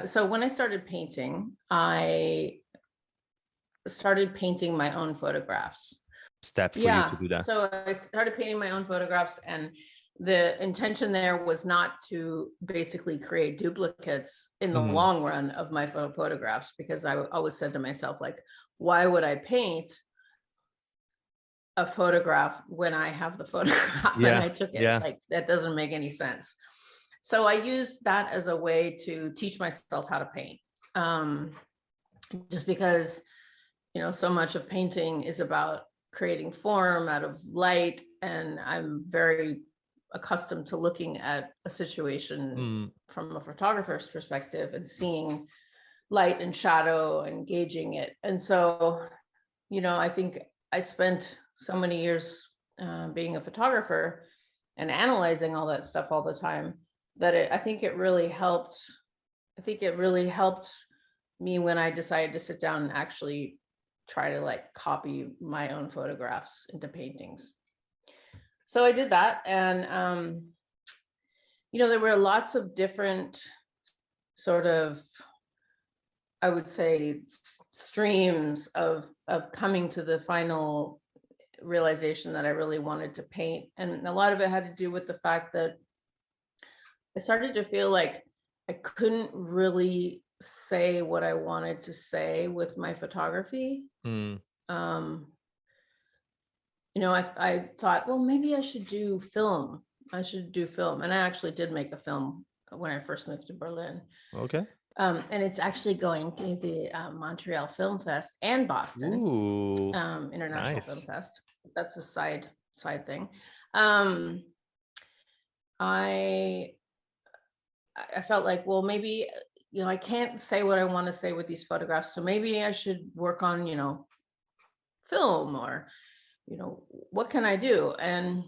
So when I started painting, I started painting my own photographs. Step for you to do that. So I started painting my own photographs, and the intention there was not to basically create duplicates in the long run of my photographs, because I always said to myself, like, why would I paint a photograph when I have the photograph and I took it? Like, that doesn't make any sense. So I used that as a way to teach myself how to paint. Just because, so much of painting is about creating form out of light, and I'm very accustomed to looking at a situation from a photographer's perspective and seeing light and shadow and gauging it. And so, I think I spent so many years being a photographer and analyzing all that stuff all the time that I think it really helped. I think it really helped me when I decided to sit down and actually try to like copy my own photographs into paintings. So I did that, and there were lots of different sort of, I would say, streams of coming to the final realization that I really wanted to paint. And a lot of it had to do with the fact that I started to feel like I couldn't really say what I wanted to say with my photography. I thought, well, maybe I should do film. And I actually did make a film when I first moved to Berlin. Okay. And it's actually going to the Montreal Film Fest and Boston International Film Fest. That's a side thing. I felt like, well, maybe, I can't say what I want to say with these photographs. So maybe I should work on, film, or, what can I do? And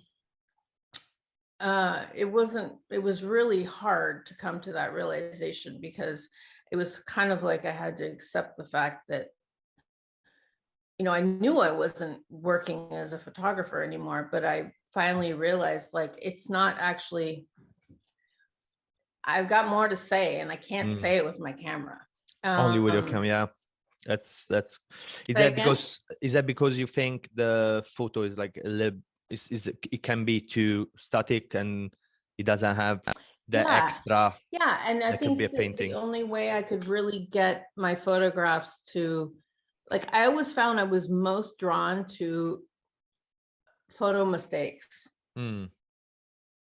it was really hard to come to that realization, because it was kind of like I had to accept the fact that, I knew I wasn't working as a photographer anymore, but I finally realized, like, it's not actually, I've got more to say, and I can't say it with my camera. Only with your camera, yeah. Is that because you think the photo is like a little, it can be too static and it doesn't have the extra? Yeah, and I think the only way I could really get my photographs to, like, I always found I was most drawn to photo mistakes.